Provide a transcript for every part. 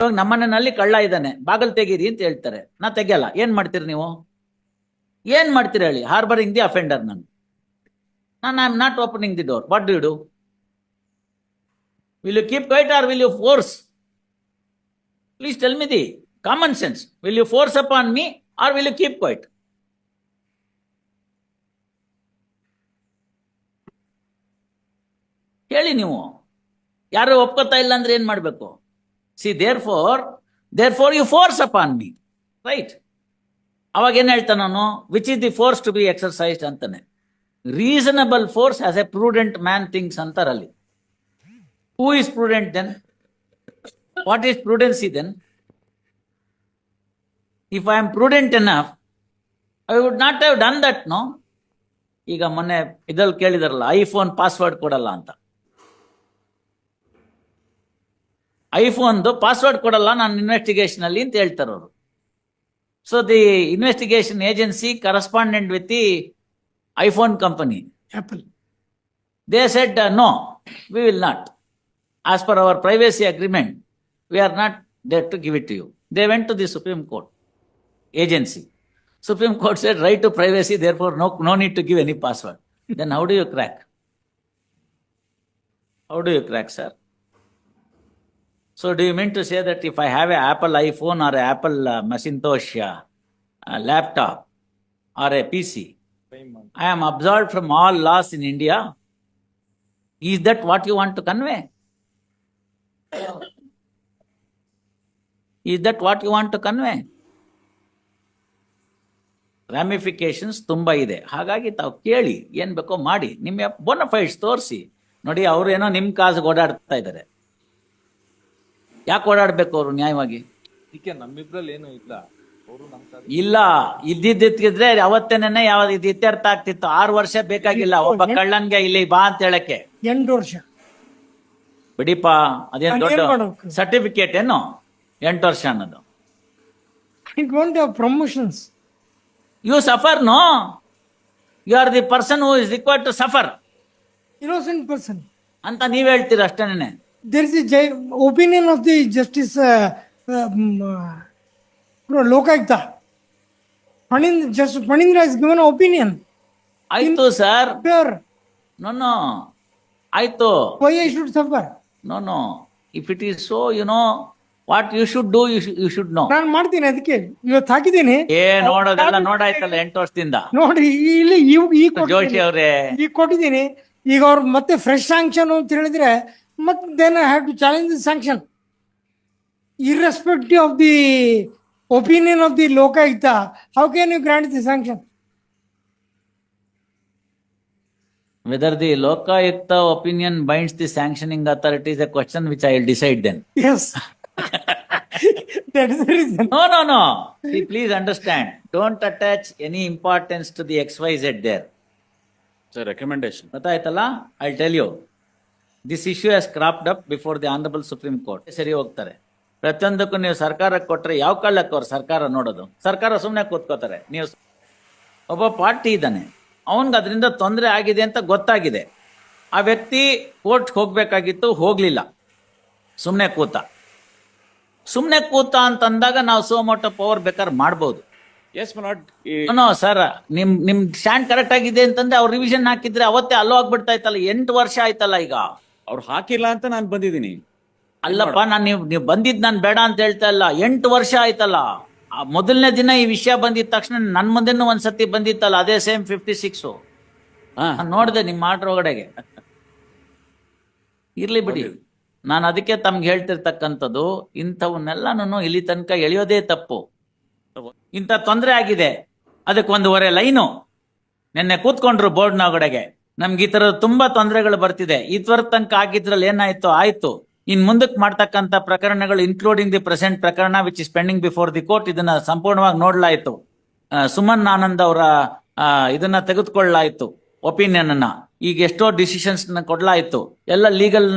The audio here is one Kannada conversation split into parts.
ಇವಾಗ ನಮ್ಮನೆಯಲ್ಲಿ ಕಳ್ಳ ಇದ್ದಾನೆ, ಬಾಗಲ್ ತೆಗೀರಿ ಅಂತ ಹೇಳ್ತಾರೆ, ನಾ ತೆಗಿಯಲ್ಲ. ಏನ್ ಮಾಡ್ತೀರಿ ನೀವು? ಏನ್ ಮಾಡ್ತೀರಿ ಹೇಳಿ? Harbouring the offender. ನಾನು I am not opening the door. What do you do? Will you keep quiet or will you force? Please tell me the common sense. Will you force upon me or will you keep quiet? ಹೇಳಿ ನೀವು. ಯಾರು ಒಪ್ಕೋತಾ ಇಲ್ಲ ಅಂದ್ರೆ ಏನ್ ಮಾಡ್ಬೇಕು? See therefore you force upon me, right? ಅವಾಗ ಏನ್ ಹೇಳ್ತಾನ ಅವನು? Which is the force to be exercised ಅಂತಾನೆ. Reasonable force as a prudent man thinks ಅಂತಾರಲ್ಲಿ. Who is prudent then? What is prudency then? If I am prudent enough I would not have done that. No. ಈಗ ಮೊನ್ನೆ ಇದ್ರಲ್ಲಿ ಕೇಳಿದಾರಲ್ಲ, ಐಫೋನ್ ಪಾಸ್ವರ್ಡ್ ಕೊಡಲ್ಲ ಅಂತ. ಐಫೋನ್ದು ಪಾಸ್ವರ್ಡ್ ಕೊಡಲ್ಲ ನಾನು ಇನ್ವೆಸ್ಟಿಗೇಷನ್ ಅಲ್ಲಿ ಅಂತ ಹೇಳ್ತಾರೆ ಅವರು. So the investigation agency correspondent with the iPhone company Apple. They said no, we will not. As per our privacy agreement we are not there to give it to you. They went to the supreme court agency. Supreme Court said right to privacy, therefore no need to give any password. Then how do you crack? How do you crack, sir? So do you mean to say that if I have an Apple iPhone or an Apple Macintosh laptop or a PC, I am absolved from all laws in India? Is that what you want to convey? Is that what you want to convey? ರಾಮಿಫಿಕೇಶನ್ಸ್ ತುಂಬಾ ಇದೆ. ಹಾಗಾಗಿ ತಾವು ಕೇಳಿ, ಏನ್ ಬೇಕೋ ಮಾಡಿ, ನಿಮ್ಮ ಬೋನಫೈಡ್ಸ್ ತೋರಿಸಿ. ನೋಡಿ, ಅವ್ರು ಏನೋ ನಿಮ್ ಕಾಸಿಗೆ ಓಡಾಡ್ತಾ ಇದ್ದಾರೆ. ಯಾಕೆ ಓಡಾಡ್ಬೇಕು ಅವರು ನ್ಯಾಯವಾಗಿ? ನಮ್ಮಿಬ್ರಲ್ಲಿ ಏನು ಇಲ್ಲ, ಇಲ್ಲ ಇದ್ದಿದ್ದಿದ್ರೆ ಅವತ್ತೇನೆ ಯಾವ್ದು ಇದು ಇತ್ಯರ್ಥ ಆಗ್ತಿತ್ತು. 6 ವರ್ಷ ಬೇಕಾಗಿಲ್ಲ ಒಬ್ಬ ಕಳ್ಳನ್ಗೆ ಇಲ್ಲಿ ಬಾ ಅಂತ ಹೇಳಕ್ಕೆ. 8 ವರ್ಷ ಬಿಡಿಪ, ಅದೇನ್ ದೊಡ್ಡ ಸರ್ಟಿಫಿಕೇಟ್ ಏನು 8 ವರ್ಷ ಅನ್ನೋದು? I don't have promotions. You suffer, no? You are the person who is required to suffer. Innocent person. ಅಂತ ನೀವ್ ಹೇಳ್ತೀರ ಅಷ್ಟೇನೆ. There is a opinion of the Justice Lokayukta. Justice Panindra has given an opinion. ಆಯ್ತು ಸರ್. Pure. No. ಆಯ್ತು. Why I should suffer? No. If it is so, you know what you should do, you should know. ನಾನು ಮಾಡ್ತೀನಿ, ಅದಕ್ಕೆ ಇವತ್ತು ಹಾಕಿದ್ದೀನಿ. ನೋಡೋದೆಲ್ಲ ನೋಡಾಯ್ತಲ್ಲ 8 ವರ್ಷದಿಂದ. ನೋಡ್ರಿ, ಇಲ್ಲಿ ಜೋಶಿ ಅವ್ರೆ, ಈಗ ಕೊಟ್ಟಿದ್ದೀನಿ. ಈಗ ಅವ್ರು ಮತ್ತೆ ಫ್ರೆಶ್ ಸ್ಯಾಂಕ್ಷನ್ ಅಂತ ಹೇಳಿದ್ರೆ ಮತ್ತೆ then I have to challenge the sanction irrespective of the opinion of the Lokayukta. How can you grant the sanction? whether the Lokayukta opinion binds the sanctioning authority is a question which I will decide then. Yes. That is the reason. No. See, please understand. Don't attach any importance to the XYZ there. It's a recommendation. ಗೊತ್ತಾಯ್ತಲ್ಲ? I'll tell you. This issue has cropped up before the Honorable Supreme Court. ಸರಿ ಹೋಗ್ತಾರೆ. ಪ್ರತಿಯೊಂದಕ್ಕೂ ನೀವು ಸರ್ಕಾರಕ್ಕೆ ಕೊಟ್ರೆ ಯಾವ ಕಾಲಕ್ಕೆ ಅವ್ರು ಸರ್ಕಾರ ನೋಡೋದು? ಸರ್ಕಾರ ಸುಮ್ಮನೆ ಕೂತ್ಕೋತಾರೆ. ನೀವು ಒಬ್ಬ ಪಾರ್ಟಿ ಇದ್ದಾನೆ, ಅವನ್ಗೆ ಅದರಿಂದ ತೊಂದರೆ ಆಗಿದೆ ಅಂತ ಗೊತ್ತಾಗಿದೆ. ಆ ವ್ಯಕ್ತಿ ಕೋರ್ಟ್ ಹೋಗ್ಬೇಕಾಗಿತ್ತು, ಹೋಗ್ಲಿಲ್ಲ, ಸುಮ್ಮನೆ ಕೂತ ಅಂತಂದಾಗ ನಾವು ಸೋಮೋಟೋ ಪವರ್ ಬೇಕಾದ್ರೆ ಮಾಡ್ಬೋದು. Yes, my lord. No sir, ನಿಮ್ ಸ್ಟ್ಯಾಂಡ್ ಕರೆಕ್ಟ್ ಆಗಿದೆ ಅಂತಂದ್ರೆ ಅವ್ರು ರಿವಿಷನ್ ಹಾಕಿದ್ರೆ ಅವತ್ತೇ ಅಲ್ಲೋ ಆಗ್ಬಿಡ್ತಾ ಇತ್ತಲ್ಲ. 8 ವರ್ಷ ಆಯ್ತಲ್ಲ ಈಗ. ಅವ್ರು ಹಾಕಿಲ್ಲ ಅಂತ ನಾನು ಬಂದಿದ್ದೀನಿ. ಅಲ್ಲಪ್ಪ, ನೀವು ಬಂದಿದ್ ನಾನು ಬೇಡ ಅಂತ ಹೇಳ್ತಾ ಇಲ್ಲ. 8 ವರ್ಷ ಆಯ್ತಲ್ಲ. ಮೊದಲನೇ ದಿನ ಈ ವಿಷಯ ಬಂದಿದ ತಕ್ಷಣ ನನ್ ಮುಂದೆನೂ ಒಂದ್ಸತಿ ಬಂದಿತ್ತಲ್ಲ, ಅದೇ ಸೇಮ್ 56. ನೋಡಿದೆ ನಿಮ್ಮ ಆರ್ಡರ್ ಒಳಗಡೆಗೆ. ಇರ್ಲಿ ಬಿಡಿ, ನಾನು ಅದಕ್ಕೆ ತಮ್ಗೆ ಹೇಳ್ತಿರ್ತಕ್ಕಂಥದ್ದು, ಇಂಥವನ್ನೆಲ್ಲನೂ ಇಲ್ಲಿ ತನಕ ಎಳೆಯೋದೇ ತಪ್ಪು. ಇಂಥ ತೊಂದರೆ ಆಗಿದೆ, ಅದಕ್ಕೆ 1.5 ಲೈನು ನಿನ್ನೆ ಕೂತ್ಕೊಂಡ್ರು ಬೋರ್ಡ್ನ ಒಳಗಡೆಗೆ. ನಮ್ಗೆ ಈ ತರದ ತುಂಬಾ ತೊಂದರೆಗಳು ಬರ್ತಿದೆ. ಇದುವರೆಗೆ ತನಕ ಆಗಿದ್ರಲ್ಲಿ ಏನಾಯ್ತು ಆಯ್ತು. ಇನ್ ಮುಂದಕ್ಕೆ ಮಾಡ್ತಕ್ಕಂಥ ಪ್ರಕರಣಗಳು, ಇನ್ಕ್ಲೂಡಿಂಗ್ ದಿ ಪ್ರೆಸೆಂಟ್ ಪ್ರಕರಣ which is pending before the court, ಇದನ್ನ ಸಂಪೂರ್ಣವಾಗಿ ನೋಡ್ಲಾಯ್ತು. ಸುಮನ್ ಆನಂದ್ ಅವರ ಇದನ್ನ ತೆಗೆದುಕೊಳ್ಳಲಾಯ್ತು, ಒಪಿನಿಯನ್ ಅನ್ನ. ಈಗ ಎಷ್ಟೋ ಡಿಸಿಷನ್ಸ್ ಕೊಡ್ಲಾಯ್ತು. ಎಲ್ಲ ಲೀಗಲ್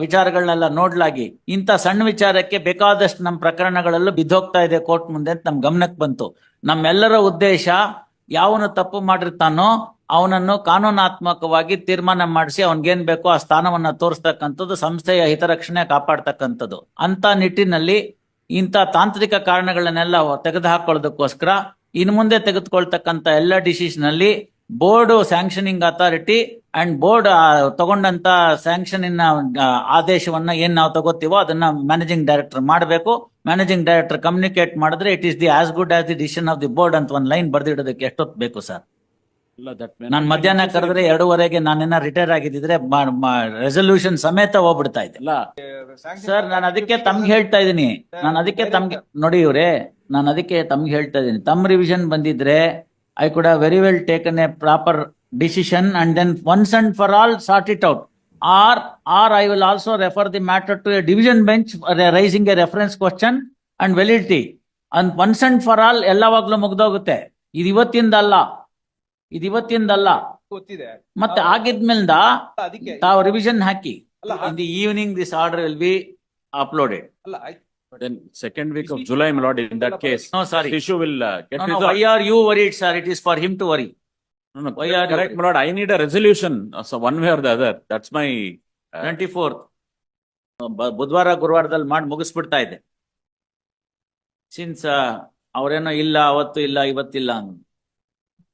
ವಿಚಾರಗಳನ್ನೆಲ್ಲ ನೋಡ್ಲಾಗಿ ಇಂಥ ಸಣ್ಣ ವಿಚಾರಕ್ಕೆ ಬೇಕಾದಷ್ಟು ನಮ್ಮ ಪ್ರಕರಣಗಳೆಲ್ಲ ಬಿದ್ದೋಗ್ತಾ ಇದೆ ಕೋರ್ಟ್ ಮುಂದೆ ಅಂತ ನಮ್ ಗಮನಕ್ಕೆ ಬಂತು. ನಮ್ಮೆಲ್ಲರ ಉದ್ದೇಶ, ಯಾವನು ತಪ್ಪು ಮಾಡಿರ್ತಾನೋ ಅವನನ್ನು ಕಾನೂನಾತ್ಮಕವಾಗಿ ತೀರ್ಮಾನ ಮಾಡಿಸಿ ಅವನ್ಗೇನ್ ಬೇಕೋ ಆ ಸ್ಥಾನವನ್ನ ತೋರಿಸ್ತಕ್ಕಂಥದ್ದು ಸಂಸ್ಥೆಯ ಹಿತರಕ್ಷಣೆ ಕಾಪಾಡ್ತಕ್ಕಂಥದ್ದು. ಅಂತ ನಿಟ್ಟಿನಲ್ಲಿ ಇಂಥ ತಾಂತ್ರಿಕ ಕಾರಣಗಳನ್ನೆಲ್ಲ ತೆಗೆದುಹಾಕೊಳ್ಳೋದಕ್ಕೋಸ್ಕರ ಇನ್ನು ಮುಂದೆ ತೆಗೆದುಕೊಳ್ತಕ್ಕಂಥ ಎಲ್ಲ ಡಿಸಿಷನ್ ಅಲ್ಲಿ board sanctioning authority and board ತಗೊಂಡಂತ ಸ್ಯಾಂಕ್ಷನಿನ ಆದೇಶವನ್ನ ಏನ್ ನಾವು ತಗೋತೀವೋ ಅದನ್ನ ಮ್ಯಾನೇಜಿಂಗ್ ಡೈರೆಕ್ಟರ್ ಮಾಡಬೇಕು. ಮ್ಯಾನೇಜಿಂಗ್ ಡೈರೆಕ್ಟರ್ ಕಮ್ಯುನಿಕೇಟ್ ಮಾಡಿದ್ರೆ it is the as good as the decision of the board ಅಂತ ಒಂದು ಲೈನ್ ಬರ್ದಿಡೋದಕ್ಕೆ ಎಷ್ಟೊತ್ತು ಬೇಕು ಸರ್? ನಾನು ಮಧ್ಯಾಹ್ನ ಕರೆದ್ರೆ 2:30ಗೆ ನಾನೇನ ರಿಟೈರ್ ಆಗಿದ್ದಿದ್ರೆ ರೆಸಲ್ಯೂಷನ್ ಸಮೇತ ಹೋಗ್ಬಿಡ್ತಾ ಇದ್ದೆ ಸರ್. ನಾನು ಅದಕ್ಕೆ ತಮ್ಗೆ ಹೇಳ್ತಾ ಇದ್ದೀನಿ, ನೋಡಿ ಇವ್ರೆ, ನಾನು ಅದಕ್ಕೆ ತಮ್ಗೆ ಹೇಳ್ತಾ ಇದ್ದೀನಿ, ತಮ್ ರಿವಿಷನ್ ಬಂದಿದ್ರೆ I could have very well taken a proper decision and then once and for all sort it out. Or I will also refer the matter to a division bench raising a reference question and validity. And once and for all ಎಲ್ಲವಾಗ್ಲೂ ಮುಗ್ದೋಗುತ್ತೆ. ಇದು ಇವತ್ತಿಂದಲ್ಲ ಗೊತ್ತಿದೆ. ಮತ್ತೆ ಆಗಿದ್ಮೇಲಿಂದ ಅದಕ್ಕೆ ತಾವು ರಿವಿಷನ್ ಹಾಕಿ. ಅಲ್ಲ, in the evening this order will be uploaded. ಅಲ್ಲ ಆಯ್ತು. Then second week of July, my lord, in that case, No, sorry. this issue will get No, resolved. why are you worried, sir? It is for him to worry. No, why are you- correct, my lord. I need a resolution, so one way or the other. That's my. 24th ಬುಧವಾರ ಗುರುವಾರದಲ್ಲಿ ಮಾಡಿ ಮುಗಿಸ್ಬಿಡ್ತಾ ಇದೆ. ಸಿನ್ಸ್ ಅವ್ರೇನೋ ಇಲ್ಲ ಅವತ್ತು ಇಲ್ಲ ಇವತ್ತಿಲ್ಲ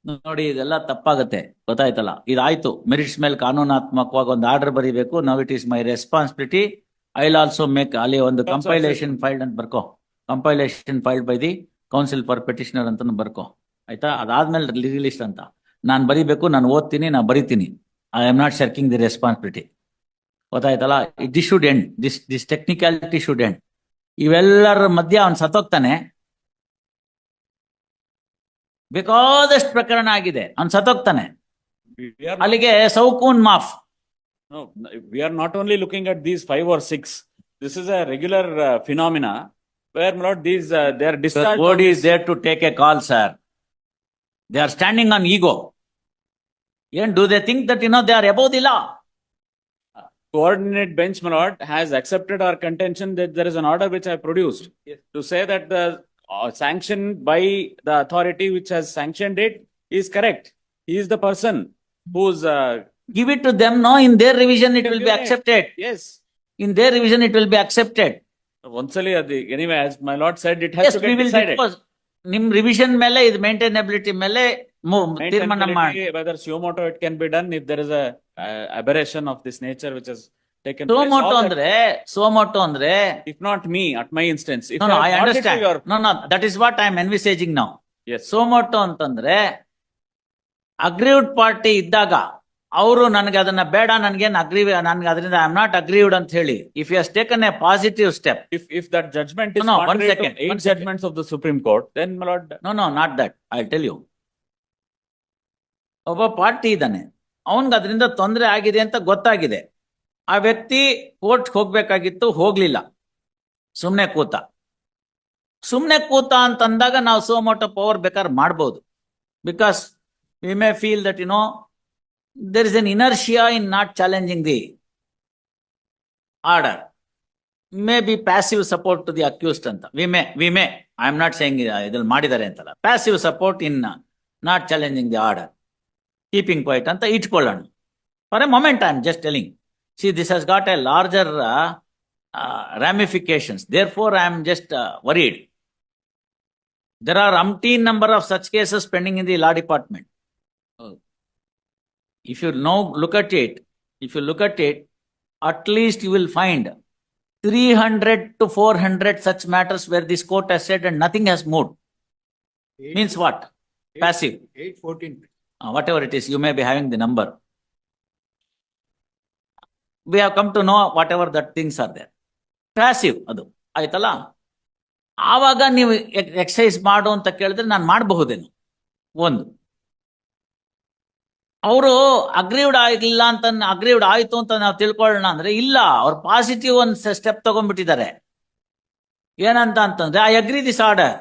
ನೋಡಿ, ಇದೆಲ್ಲ ತಪ್ಪಾಗತ್ತೆ, ಗೊತ್ತಾಯ್ತಲ್ಲ. ಇದಾಯ್ತು, ಮೆರಿಟ್ಸ್ ಮೇಲೆ ಕಾನೂನಾತ್ಮಕವಾಗಿ ಒಂದು ಆರ್ಡರ್ ಬರೀಬೇಕು. Now it is my responsibility. I will also make ಅಲ್ಲಿ ಒಂದು ಕಂಪೈಲೇಷನ್ ಫೈಲ್ಡ್ ಅಂತ ಬರ್ಕೋ, compilation filed by the counsel for petitioner ಅಂತ ಬರ್ಕೋ, ಆಯ್ತಾ? ಅದಾದ್ಮೇಲೆ ಲಿಸ್ಟ್ ಅಂತ ನಾನು ಬರೀಬೇಕು, ನಾನು ಓದ್ತೀನಿ, ನಾನು ಬರೀತೀನಿ. I am not shirking the responsibility, ಗೊತ್ತಾಯ್ತಲ್ಲ. This should end, this technicality should end. ಇವೆಲ್ಲರ ಮಧ್ಯೆ ಅವ್ನು ಸತ್ತೋಗ್ತಾನೆ, ಬೇಕಾದಷ್ಟು ಪ್ರಕರಣ ಆಗಿದೆ, ಅವ್ನು ಸತ್ತೋಗ್ತಾನೆ, We are ಅಲ್ಲಿಗೆ ಸೌಕೂನ್ ಮಾಫ್. no, we are not only looking at these 5 or 6. This is a regular phenomena where, my lord, these they are The discharged. board is there to take a call, sir. They are standing on ego. And do they think that, they are above the law? Coordinate bench, my lord, has accepted our contention that there is an order which I produced Yes. to say that the sanction by the authority which has sanctioned it is correct. He is the person who's Give it to them, no? In their revision, it will be Unit. accepted. yes. In their revision, it will be accepted. Once anyway, as my lord said, it has Yes, to we get will decided. discuss. ನಿಮ್ ರಿವಿಷನ್ ಮೇಲೆ ಇದು ಮೇಂಟೈನಬಿಲಿಟಿ ಮೇಲೆ ತೀರ್ಮಾನ ಮಾಡಿ. Maintainability, whether suo moto it can be done if there is a aberration of this nature which has taken place. Suo motu All that- ಅಂದ್ರೆ If not me, at my instance, if no, I I have brought it to understand. your- No, that is what I am envisaging now. Yes. Suo motu ಅಂತಂದ್ರೆ ಅಗ್ರೀವ್ಡ್ ಪಾರ್ಟಿ ಇದ್ದಾಗ ಅವರು ನನಗೆ ಅದನ್ನ ಬೇಡ, ನನ್ಗೇನು ನನ್ಗೆ ಅದರಿಂದ ಐ ಆಮ್ ನಾಟ್ ಅಗ್ರೀವ್ಡ್ ಅಂತ ಹೇಳಿ, if you has taken a positive step. If that judgment is No, one contrary to second, 8 one second. judgments of the Supreme Court, then, my lord, no not that, I tell you. ಒಬ್ಬ ಪಾರ್ಟಿ ಇದ್ದಾನೆ, ಅವನ್ಗೆ ಅದರಿಂದ ತೊಂದರೆ ಆಗಿದೆ ಅಂತ ಗೊತ್ತಾಗಿದೆ. ಆ ವ್ಯಕ್ತಿ ಕೋರ್ಟ್ ಹೋಗ್ಬೇಕಾಗಿತ್ತು, ಹೋಗ್ಲಿಲ್ಲ, ಸುಮ್ನೆ ಕೂತ ಅಂತಂದಾಗ ನಾವು ಸೋಮೋಟೋ ಪವರ್ ಬೇಕಾದ್ರೆ ಮಾಡ್ಬೋದು. Because we may feel that there is an inertia in not challenging the order. Maybe passive support to the accused anta. We may. I am not saying idal madidare antala. Passive support in not challenging the order. Keeping quiet anta itkollana. For a moment I am just telling. See, this has got a larger ramifications. Therefore I am just worried. There are umpteen number of such cases pending in the law department. If you now look at it, at least you will find 300 to 400 such matters where this court has said and nothing has moved. Means what? Passive. 814. Whatever it is, you may be having the number. We have come to know whatever that things are there. Passive, adu. ಆಯ್ತಲ್ಲ, ಆವಾಗ ನೀವು ಎಕ್ಸಸೈಸ್ ಮಾಡು ಅಂತ ಕೇಳಿದ್ರೆ ನಾನು ಮಾಡಬಹುದೇನು? ಒಂದು, ಅವರು ಅಗ್ರೀವ್ಡ್ ಆಗಿಲ್ಲ ಅಂತ, ಅಗ್ರೀವ್ಡ್ ಆಯ್ತು ಅಂತ ನಾವು ತಿಳ್ಕೊಳ್ಳೋಣ ಅಂದ್ರೆ ಇಲ್ಲ, ಅವ್ರು ಪಾಸಿಟಿವ್ ಒಂದು ಸ್ಟೆಪ್ ತಗೊಂಡ್ಬಿಟ್ಟಿದ್ದಾರೆ. ಏನಂತ ಅಂತಂದ್ರೆ, I agree this order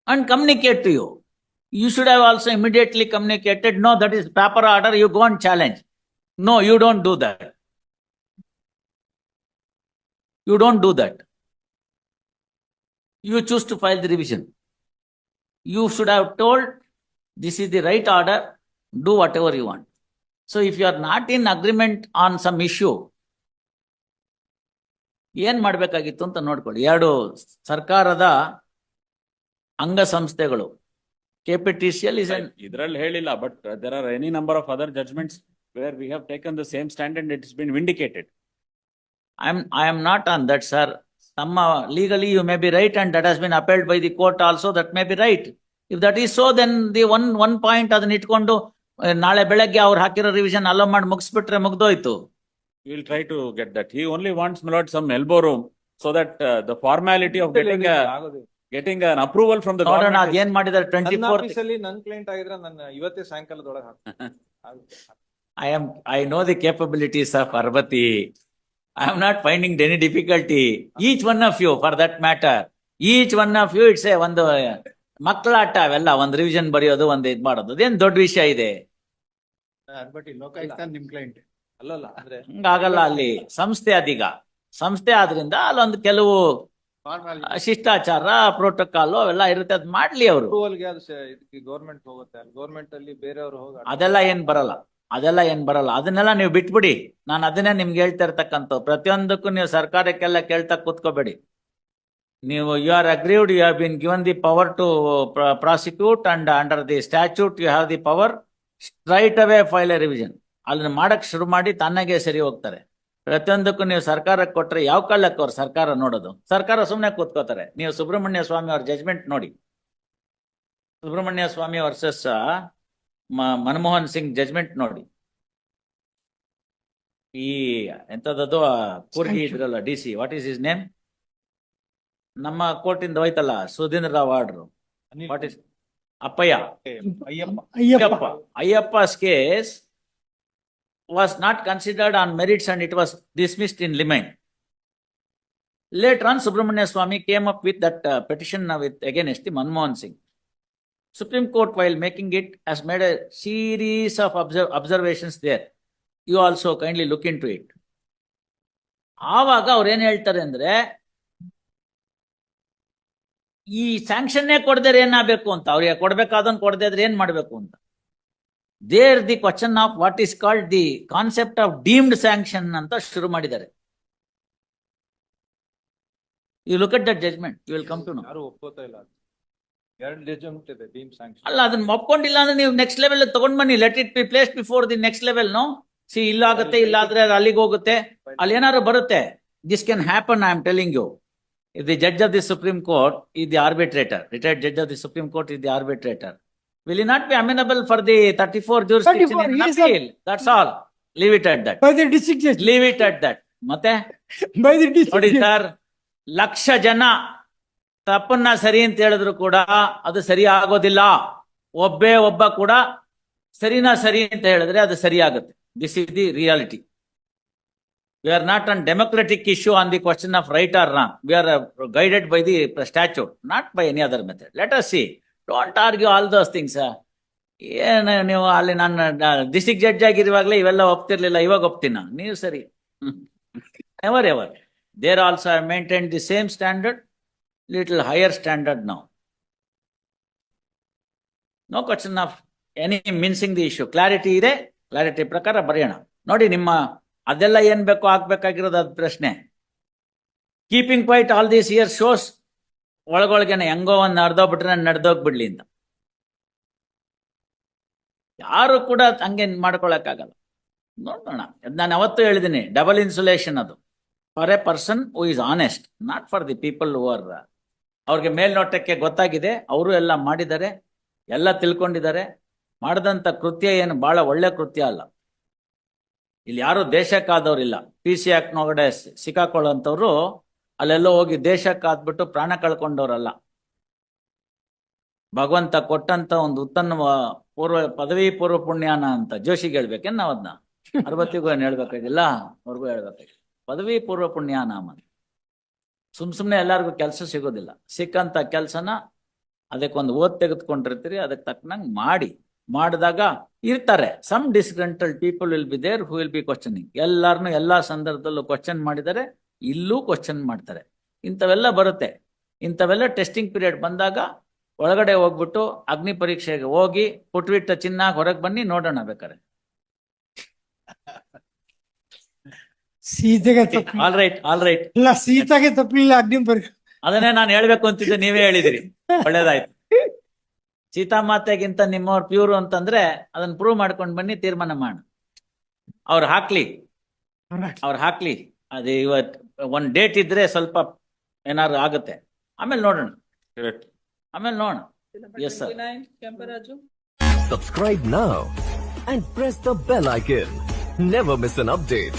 and communicate to you. You should have also immediately communicated, no that is paper order, you go and challenge. No, you don't do that. You choose to file the revision. You should have told, this is the right order, Do whatever you want. So if you are not in agreement on some issue, ಏನ್ ಮಾಡ್ಬೇಕಾಗಿತ್ತು ಅಂತ ನೋಡ್ಕೊಳ್ಳಿ. ಎರಡು ಸರ್ಕಾರದ ಅಂಗಸಂಸ್ಥೆಗಳು, KPTCL is an ಇದ್ರಲ್ಲಿ ಹೇಳಿಲ್ಲ, but there are any number of other judgments where we have taken the same stand and it's been vindicated. I am not on that, sir. Legally you may be right and that has been upheld by the court also, that may be right. If that is so, then the one point ಅದನ್ನ ಇಟ್ಕೊಂಡು ನಾಳೆ ಬೆಳಗ್ಗೆ ಅವ್ರು ಹಾಕಿರೋ ರಿವಿಷನ್ ಅಲೋ ಮಾಡಿ ಮುಗಿಸ್ಬಿಟ್ರೆ ಮುಗ್ದೋಯ್ತು. We will try to get that. He only wants, my lord, some elbow room so that the formality of getting an approval from the ನೋಡೋಣ government. ಅದೇನ್ ಮಾಡಿದಾರೆ. ನನ್ನ 24th ಆಫೀಸಲ್ಲಿ ನನ್ ಕ್ಲೈಂಟ್ ಆಗಿದ್ರೆ ನನ್ನ ಇವತ್ತೇ ಸಾಯಂಕಾಲದೊಳಗೆ ಹಾಕ್ತೀನಿ. I know the capabilities of Parvati. I am not finding any difficulty. Each one of you, for that matter, each one of you, it's ಒಂದು ಮಕ್ಕಳಾಟ ಅವೆಲ್ಲ, ಒಂದು ರಿವಿಷನ್ ಬರೆಯೋದು, ಒಂದು ಇದ್ ಮಾಡೋದು, ಅದೇನ್ ದೊಡ್ಡ ವಿಷಯ ಇದೆ. ಬಟ್ ಲೋಕಾಯುಕ್ತ ನಿಮ್ ಕ್ಲೈಂಟ್ ಅಲ್ಲಲ್ಲ ಅಂದ್ರೆ ಹಂಗಾಗಲ್ಲ. ಅಲ್ಲಿ ಸಂಸ್ಥೆ ಅದೀಗ ಸಂಸ್ಥೆ ಆದ್ರಿಂದ ಅಲ್ಲೊಂದು ಕೆಲವು ಶಿಷ್ಟಾಚಾರ, ಪ್ರೋಟೋಕಾಲ್ ಅವೆಲ್ಲ ಇರುತ್ತೆ, ಅದ್ ಮಾಡ್ಲಿ ಅವರು. ಅಪ್ರೂವಲ್ಗೆ ಅದು ಇದಕ್ಕೆ ಗೌರ್ಮೆಂಟ್ ಹೋಗುತ್ತೆ. ಗೌರ್ಮೆಂಟ್ ಅಲ್ಲಿ ಬೇರೆಯವರು ಹೋಗಿ ಅದೆಲ್ಲ ಏನ್ ಬರಲ್ಲ. ಅದನ್ನೆಲ್ಲ ನೀವು ಬಿಟ್ಬಿಡಿ. ನಾನು ಅದನ್ನೇ ನಿಮ್ಗೆ ಹೇಳ್ತಾ ಇರ್ತಕ್ಕಂಥ, ಪ್ರತಿಯೊಂದಕ್ಕೂ ನೀವು ಸರ್ಕಾರಕ್ಕೆಲ್ಲ ಕೇಳ್ತಾ ಕೂತ್ಕೋಬೇಡಿ. ನೀವು you are aggrieved, you have been given the power to prosecute and under the statute you have the power, straight away file a revision. ಅದನ್ನ ಮಾಡಕ್ ಶುರು ಮಾಡಿ ತಾನಾಗೆ ಸರಿ ಹೋಗ್ತಾರೆ. ಪ್ರತಿಯೊಂದಕ್ಕೂ ನೀವು ಸರ್ಕಾರಕ್ಕೆ ಕೊಟ್ರೆ ಯಾವ ಕಾಲಕ್ಕೆ ಅವ್ರು ಸರ್ಕಾರ ನೋಡೋದು? ಸರ್ಕಾರ ಸುಮ್ಮನೆ ಕೂತ್ಕೋತಾರೆ. ನೀವು ಸುಬ್ರಹ್ಮಣ್ಯ ಸ್ವಾಮಿ ಅವ್ರ ಜಜ್ಮೆಂಟ್ ನೋಡಿ. ಸುಬ್ರಹ್ಮಣ್ಯ ಸ್ವಾಮಿ ವರ್ಸಸ್ ಮನಮೋಹನ್ ಸಿಂಗ್ ಜಜ್ಮೆಂಟ್ ನೋಡಿ. ಈ ಎಂತದ್ದು ಕೂರ್ಗಿ ಇದ್ರಲ್ಲ DC, what is his name? ನಮ್ಮ ಕೋರ್ಟ್ ಇಂದ ಹೋಯ್ತಲ್ಲ, Sudhindra Rao order, what is Ayyappa's case was not considered on merits and it was dismissed in limine. Later on, Subramania Swamy came up with that petition against the Manmohan Singh. Supreme Court, while making it, has made a series of observations there. You also kindly look into it. ಆವಾಗ ಅವ್ರು ಏನ್ ಹೇಳ್ತಾರೆ ಅಂದ್ರೆ, ಈ ಸ್ಯಾಂಕ್ಷನ್ನೇ ಕೊಡದ್ರೆ ಏನಾಗಬೇಕು ಅಂತ, ಅವ್ರಿಗೆ ಕೊಡ್ಬೇಕಾದನ್ ಕೊಡದೇ ಇದ್ರೆ ಏನ್ ಮಾಡ್ಬೇಕು ಅಂತ. There the question of what is called the concept of deemed sanction ಅಂತ ಶುರು ಮಾಡಿದ್ದಾರೆ. You look at that judgment, you will come to know. ಯಾರು ಒಪ್ಕೋತಾ ಇಲ್ಲ. ಎರಡು ಜಜ್ಮೆಂಟ್ ಇದೆ ಡೀಮ್ ಸ್ಯಾಂಕ್ಷನ್. ಅಲ್ಲ, ಅದನ್ನ ಒಪ್ಕೊಂಡಿಲ್ಲ ಅಂದ್ರೆ ನೀವು ನೆಕ್ಸ್ಟ್ ಲೆವೆಲ್ ತಗೊಂಡ್ ಬನ್ನಿ. Let it be place before the next level. No see, ಇಲ್ಲಾಗುತ್ತೆ, ಇಲ್ಲಾದ್ರೆ ಅಲ್ಲಿಗೆ ಹೋಗುತ್ತೆ, ಅಲ್ಲಿ ಏನಾದ್ರು ಬರುತ್ತೆ. This can happen, I am telling you. If the judge of the Supreme Court is the arbitrator, retired judge of the Supreme Court is the arbitrator, will he not be amenable for the 34 jurisdiction 34, in he is a- appeal? That's all. Leave it at that. By the district judge. Leave it at that. ಮತ್ತೆ By the district ನೋಡಿ judge. ಸರ್, ಲಕ್ಷ ಜನ ತಪ್ಪನ್ನ ಸರಿ ಅಂತ ಹೇಳಿದ್ರು ಕೂಡ ಅದು ಸರಿ ಆಗೋದಿಲ್ಲ. ಒಬ್ಬ ಕೂಡ ಸರಿನಾ ಸರಿ ಅಂತ ಹೇಳಿದ್ರೆ ಅದು ಸರಿ ಆಗುತ್ತೆ. This is the reality. We are not on democratic issue on the question of right or wrong. We are guided by the statute, not by any other method. Let us see. Don't argue all those things. ಏನು ನೀವು ಅಲ್ಲಿ ನನ್ನ ಡಿಸ್ಟ್ರಿಕ್ಟ್ ಜಡ್ಜ್ ಆಗಿರುವಾಗಲೇ ಇವೆಲ್ಲ ಒಪ್ತಿರ್ಲಿಲ್ಲ, ಇವಾಗ ಒಪ್ತೀನ? ನೀವು ಸರಿ. Ever there also I maintain the same standard, little higher standard ನಾವು. No question of any mincing the issue. Clarity ಇದೆ, ಕ್ಲಾರಿಟಿ ಪ್ರಕಾರ ಬರೆಯೋಣ. ನೋಡಿ, ನಿಮ್ಮ ಅದೆಲ್ಲ ಏನ್ ಬೇಕೋ ಆಗ್ಬೇಕಾಗಿರೋದು ಅದ್ ಪ್ರಶ್ನೆ. Keeping quiet all these years shows ಒಳಗೊಳಗೆನೆ ಹೆಂಗೋ ಒಂದ್ ನಡೆದೋಗ್ಬಿಟ್ರೆ ನಡೆದೋಗ್ಬಿಡ್ಲಿ ಅಂತ. ಯಾರು ಕೂಡ ಹಂಗೆ ಮಾಡ್ಕೊಳಕ್ಕಾಗಲ್ಲ. ನೋಡೋಣ, ನಾನು ಅವತ್ತು ಹೇಳಿದ್ದೀನಿ, ಡಬಲ್ ಇನ್ಸುಲೇಷನ್ ಅದು for A person who is honest, not for the people who are. ಅವ್ರಿಗೆ ಮೇಲ್ನೋಟಕ್ಕೆ ಗೊತ್ತಾಗಿದೆ, ಅವರು ಎಲ್ಲ ಮಾಡಿದ್ದಾರೆ, ಎಲ್ಲ ತಿಳ್ಕೊಂಡಿದ್ದಾರೆ. ಮಾಡಿದಂತ ಕೃತ್ಯ ಏನು ಬಹಳ ಒಳ್ಳೆ ಕೃತ್ಯ ಅಲ್ಲ. ಇಲ್ಲಿ ಯಾರು ದೇಶಕ್ಕಾದವ್ರಿಲ್ಲ. PC ಆಕ್ಟ್ ಒಳಗಡೆ ಸಿಕ್ಕಾಕೊಳ್ಳೋಂಥವ್ರು ಅಲ್ಲೆಲ್ಲೋ ಹೋಗಿ ದೇಶಕ್ಕಾದ್ಬಿಟ್ಟು ಪ್ರಾಣ ಕಳ್ಕೊಂಡವ್ರಲ್ಲ. ಭಗವಂತ ಕೊಟ್ಟಂತ ಒಂದು ಉತ್ತಮ ಪದವಿ ಪೂರ್ವ ಪುಣ್ಯಾನ ಅಂತ ಜೋಶಿಗೆ ಹೇಳ್ಬೇಕೇನ್ ನಾವ್ ಅದನ್ನ? ಅರ್ವತ್ತಿಗೂ ಏನ್ ಹೇಳ್ಬೇಕಾಗಿಲ್ಲ, ಅವ್ರಿಗೂ ಹೇಳ್ಬೇಕಾಗಿಲ್ಲ. ಪದವಿ ಪೂರ್ವ ಪುಣ್ಯಾನಾಮ. ಸುಮ್ನೆ ಎಲ್ಲಾರ್ಗು ಕೆಲಸ ಸಿಗೋದಿಲ್ಲ. ಸಿಕ್ಕಂತ ಕೆಲ್ಸನ ಅದಕ್ಕೊಂದು ತೆಗೆದುಕೊಂಡಿರ್ತೀರಿ, ಅದಕ್ಕೆ ತಕ್ಕನಂಗ್ ಮಾಡಿದಾಗ ಇರ್ತಾರೆ. Some disgruntled people will be there who will be questioning. ಎಲ್ಲಾರನು ಎಲ್ಲಾ ಸಂದರ್ಭದಲ್ಲೂ ಕ್ವಶನ್ ಮಾಡಿದರೆ, ಇಲ್ಲೂ ಕ್ವಶನ್ ಮಾಡ್ತಾರೆ. ಇಂಥವೆಲ್ಲ ಬರುತ್ತೆ. ಇಂಥವೆಲ್ಲ ಟೆಸ್ಟಿಂಗ್ ಪೀರಿಯಡ್ ಬಂದಾಗ ಒಳಗಡೆ ಹೋಗ್ಬಿಟ್ಟು ಅಗ್ನಿ ಪರೀಕ್ಷೆಗೆ ಹೋಗಿ ಪುಟ್ಬಿಟ್ಟ ಚಿನ್ನ ಹೊರಗೆ ಬನ್ನಿ ನೋಡೋಣ ಬೇಕಾರೆ. ಸೀತೆಗೆ ತಪ್ಪಲಿಲ್ಲ. ಆಲ್ ರೈಟ್ ಇಲ್ಲ, ಸೀತಾಗೆ ತಪ್ಪಲಿಲ್ಲ ಅಗ್ನಿ ಪರೀಕ್ಷೆ. ಅದನ್ನೇ ನಾನು ಹೇಳ್ಬೇಕು ಅಂತಿದ್ದೆ, ನೀವೇ ಹೇಳಿದಿರಿ. ಒಳ್ಳೇದಾಯ್ತು. ಸೀತಾಮಾತೆಗಿಂತ ನಿಮ್ಮವ್ರು ಪ್ಯೂರ್ ಅಂತಂದ್ರೆ ಅದನ್ನ ಪ್ರೂವ್ ಮಾಡ್ಕೊಂಡ್ ಬನ್ನಿ, ತೀರ್ಮಾನ ಮಾಡಿ. ಅವ್ರು ಹಾಕ್ಲಿ. ಅದು ಇವತ್ತು ಒಂದ್ ಡೇಟ್ ಇದ್ರೆ ಸ್ವಲ್ಪ ಏನಾದ್ರು ಆಗುತ್ತೆ, ಆಮೇಲೆ ನೋಡೋಣ. Yes, sir. Subscribe now and press the bell icon. Never miss an update.